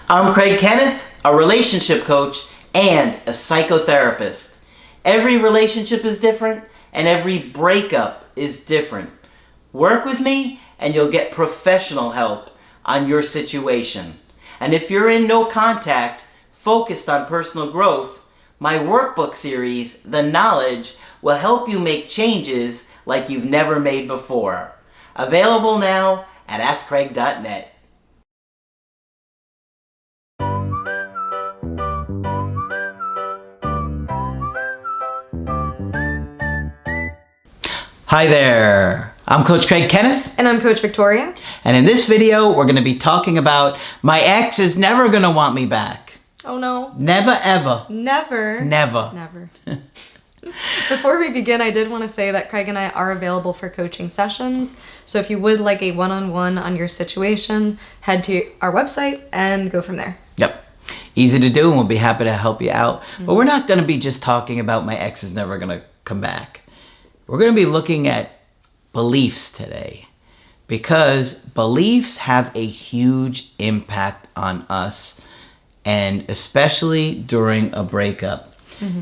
I'm Craig Kenneth, a relationship coach and a psychotherapist. Every relationship is different and every breakup is different. Work with me and you'll get professional help on your situation. And if you're in no contact, focused on personal growth, my workbook series, The Knowledge, will help you make changes like you've never made before. Available now at AskCraig.net. Hi there, I'm Coach Craig Kenneth. And I'm Coach Victoria. And in this video, we're going to be talking about my ex is never going to want me back. Oh no. Never, ever. Never. Never. Before we begin, I did want to say that Craig and I are available for coaching sessions. So if you would like a one-on-one on your situation, head to our website and go from there. Yep. Easy to do, and we'll be happy to help you out. But we're not going to be just talking about my ex is never going to come back. We're going to be looking at beliefs today, because beliefs have a huge impact on us, and especially during a breakup.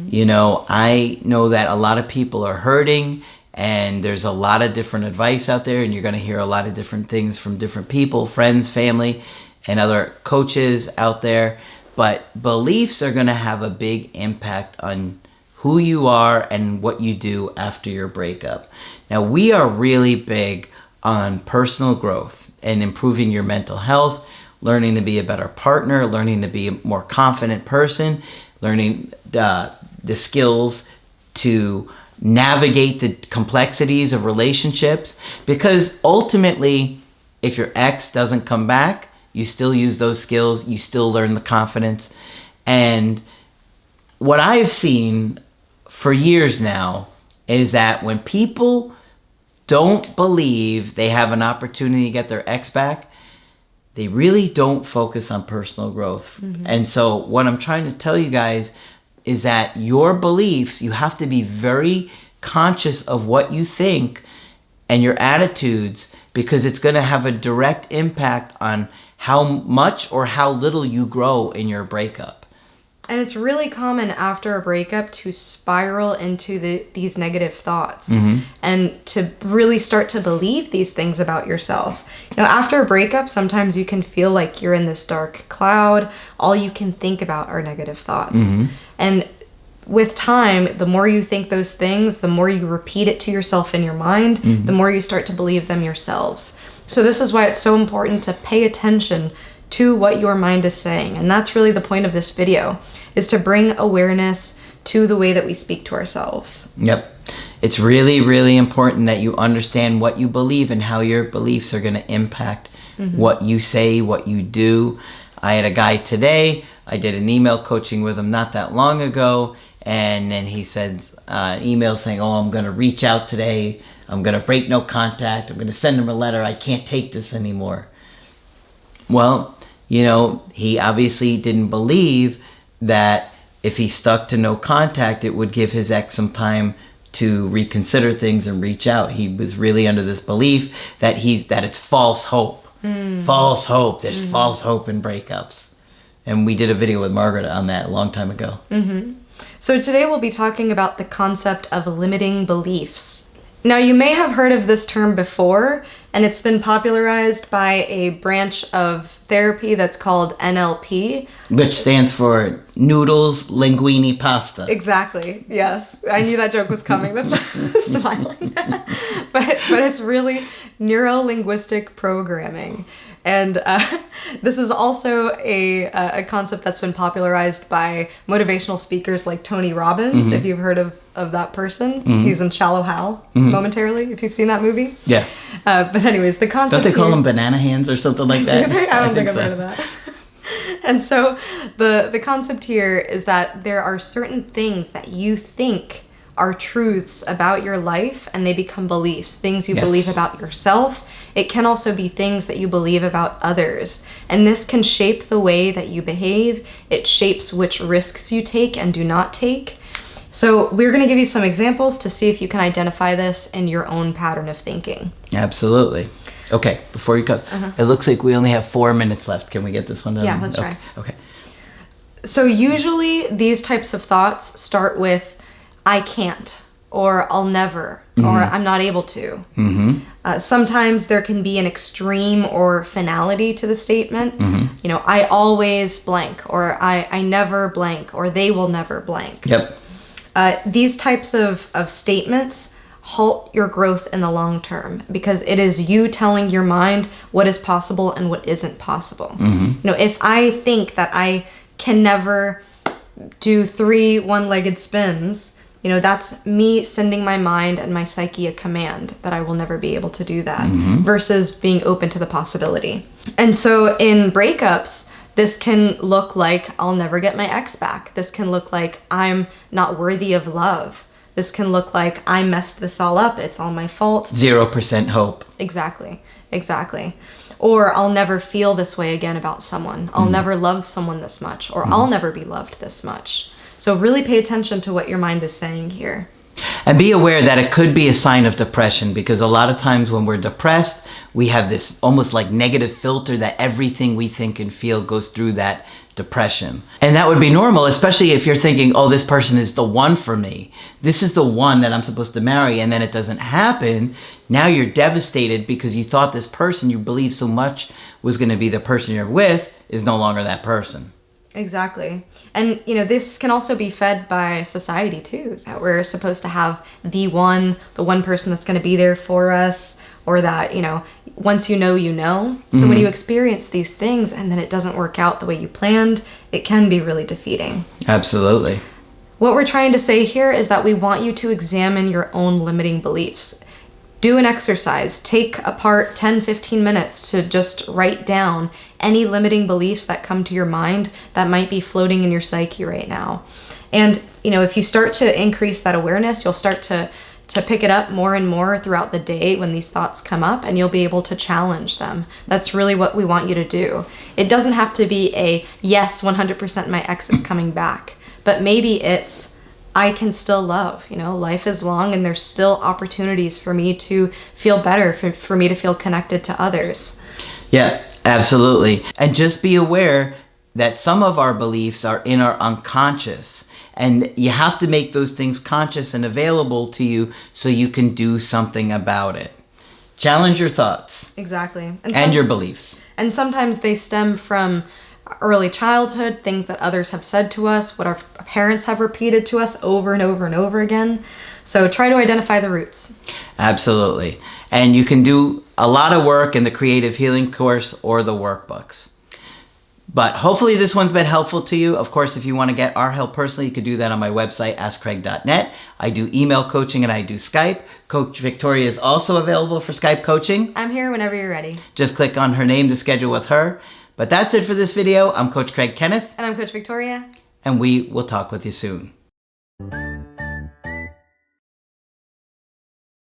You know, I know that a lot of people are hurting, and there's a lot of different advice out there, and you're going to hear a lot of different things from different people, friends, family, and other coaches out there. But beliefs are going to have a big impact on who you are and what you do after your breakup. Now, we are really big on personal growth and improving your mental health, learning to be a better partner, learning to be a more confident person, learning the skills to navigate the complexities of relationships. Because ultimately, if your ex doesn't come back, you still use those skills, you still learn the confidence. And what I've seen for years now is that when people don't believe they have an opportunity to get their ex back, they really don't focus on personal growth. And so what I'm trying to tell you guys is that your beliefs, you have to be very conscious of what you think and your attitudes, because it's going to have a direct impact on how much or how little you grow in your breakup. And it's really common after a breakup to spiral into these negative thoughts and to really start to believe these things about yourself. You know, after a breakup, sometimes you can feel like you're in this dark cloud. All you can think about are negative thoughts. And with time, the more you think those things, the more you repeat it to yourself in your mind, the more you start to believe them yourselves. So this is why it's so important to pay attention to what your mind is saying. And that's really the point of this video, is to bring awareness to the way that we speak to ourselves. Yep. It's really, really important that you understand what you believe and how your beliefs are going to impact what you say, what you do. I had a guy today, I did an email coaching with him not that long ago, and then he sends an email saying, oh, I'm going to reach out today, I'm going to break no contact, I'm going to send him a letter, I can't take this anymore. Well, you know, he obviously didn't believe that if he stuck to no contact, it would give his ex some time to reconsider things and reach out. He was really under this belief that it's false hope. False hope. There's false hope in breakups. And we did a video with Margaret on that a long time ago. So today we'll be talking about the concept of limiting beliefs. Now, you may have heard of this term before, and it's been popularized by a branch of therapy that's called NLP. Which stands for Noodles Linguine Pasta. Exactly, yes. I knew that joke was coming. That's smiling. but it's really neuro-linguistic programming. And this is also a concept that's been popularized by motivational speakers like Tony Robbins, if you've heard of that person. He's in Shallow Hal momentarily, if you've seen that movie. Yeah. But anyways, the concept Don't they call them banana hands or something like that? Do they? I don't think I've heard of that. And so the concept here is that there are certain things that you think are truths about your life, and they become beliefs, things you believe about yourself. It can also be things that you believe about others. And this can shape the way that you behave. It shapes which risks you take and do not take. So we're going to give you some examples to see if you can identify this in your own pattern of thinking. Absolutely. Okay, before you cut, it looks like we only have 4 minutes left. Can we get this one done? Yeah, let's try. Okay. So usually these types of thoughts start with, I can't, or I'll never, or I'm not able to. Sometimes there can be an extreme or finality to the statement. You know, I always blank, or I never blank, or they will never blank. Yep. These types of statements halt your growth in the long term, because it is you telling your mind what is possible and what isn't possible. You know, if I think that I can never do 3 one-legged spins, you know, that's me sending my mind and my psyche a command that I will never be able to do that, versus being open to the possibility. And so in breakups, this can look like I'll never get my ex back. This can look like I'm not worthy of love. This can look like I messed this all up. It's all my fault. 0% hope. Exactly. Or I'll never feel this way again about someone. I'll never love someone this much, or I'll never be loved this much. So really pay attention to what your mind is saying here. And be aware that it could be a sign of depression, because a lot of times when we're depressed, we have this almost like negative filter that everything we think and feel goes through that depression. And that would be normal, especially if you're thinking, oh, this person is the one for me. This is the one that I'm supposed to marry, and then it doesn't happen. Now you're devastated because you thought this person you believed so much was going to be the person you're with is no longer that person. Exactly. And, you know, this can also be fed by society too, that we're supposed to have the one person that's going to be there for us, or that, you know, once you know, you know. So when you experience these things and then it doesn't work out the way you planned, it can be really defeating. Absolutely. What we're trying to say here is that we want you to examine your own limiting beliefs. Do an exercise. Take apart 10-15 minutes to just write down any limiting beliefs that come to your mind that might be floating in your psyche right now. And, you know, if you start to increase that awareness, you'll start to pick it up more and more throughout the day when these thoughts come up, and you'll be able to challenge them. That's really what we want you to do. It doesn't have to be a, yes, 100% my ex is coming back, but maybe it's, I can still love, you know, life is long and there's still opportunities for me to feel better, for me to feel connected to others. Yeah, absolutely. And just be aware that some of our beliefs are in our unconscious, and you have to make those things conscious and available to you so you can do something about it. Challenge your thoughts. Exactly. And your beliefs. And sometimes they stem from early childhood, things that others have said to us, what our parents have repeated to us over and over and over again. So try to identify the roots. Absolutely. And you can do a lot of work in the Creative Healing course or the workbooks. But hopefully this one's been helpful to you. Of course, if you want to get our help personally, you can do that on my website, askcraig.net. I do email coaching and I do Skype. Coach Victoria is also available for Skype coaching. I'm here whenever you're ready. Just click on her name to schedule with her. But that's it for this video. I'm Coach Craig Kenneth. And I'm Coach Victoria. And we will talk with you soon.